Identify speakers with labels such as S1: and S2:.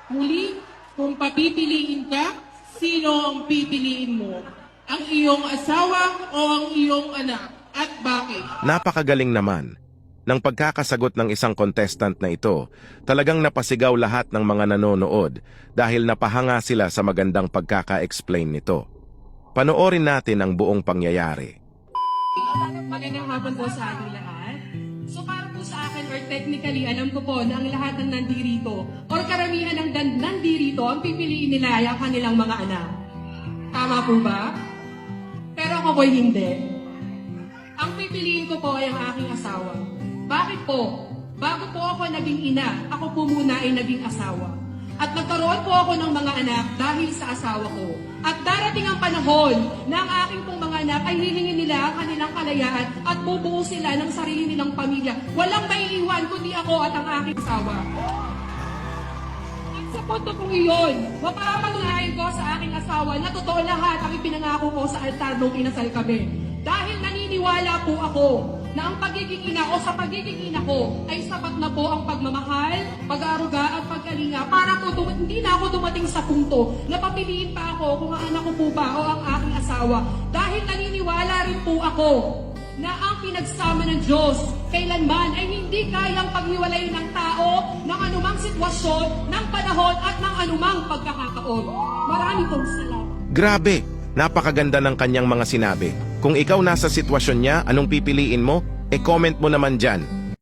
S1: Muli, kung papipiliin ka, sino ang pipiliin mo? Ang iyong asawa o ang iyong anak? At bakit?
S2: Napakagaling naman. Ng pagkakasagot ng isang contestant na ito, talagang napasigaw lahat ng mga nanonood dahil napahanga sila sa magandang pagkaka-explain nito. Panoorin natin ang buong pangyayari.
S3: Magandang hapon po sa ating lahat. So para po sa akin, or technically, alam ko po na ang lahat ng nandirito, or karamihan ng nandirito, ang pipiliin nila ay ang kanilang mga anak. Tama po ba? Pero ako po'y hindi. Ang pipiliin ko po ay ang aking asawa. Bakit po? Bago po ako naging ina, ako po muna ay naging asawa. At nagkaroon po ako ng mga anak dahil sa asawa ko. At darating ang panahon na ang aking pong mga anak ay hihingin nila ang kanilang kalayaan at bubuo sila ng sarili nilang pamilya. Walang maiiwan kundi ako at ang aking asawa. At sa punto kong iyon, mapapatunayan ko sa aking asawa na totoo lahat ang ipinangako ko sa altar nung inasal kami. Dahil naniniwala po ako na ang pagiging ina o sa pagiging ina ko ay sapat na po ang pagmamahal, pag-aaruga at pagkalinga para po hindi na ako dumating sa punto na papiliin pa ako kung ang anak ko po ba o ang aking asawa. Dahil naniniwala rin po ako na ang pinagsama ng Diyos kailanman ay hindi kayang paghiwalayin ng tao ng anumang sitwasyon, ng panahon at ng anumang pagkakataon. Marami pong salamat.
S2: Grabe! Napakaganda ng kanyang mga sinabi. Kung ikaw nasa sitwasyon niya, anong pipiliin mo? E-comment mo naman dyan.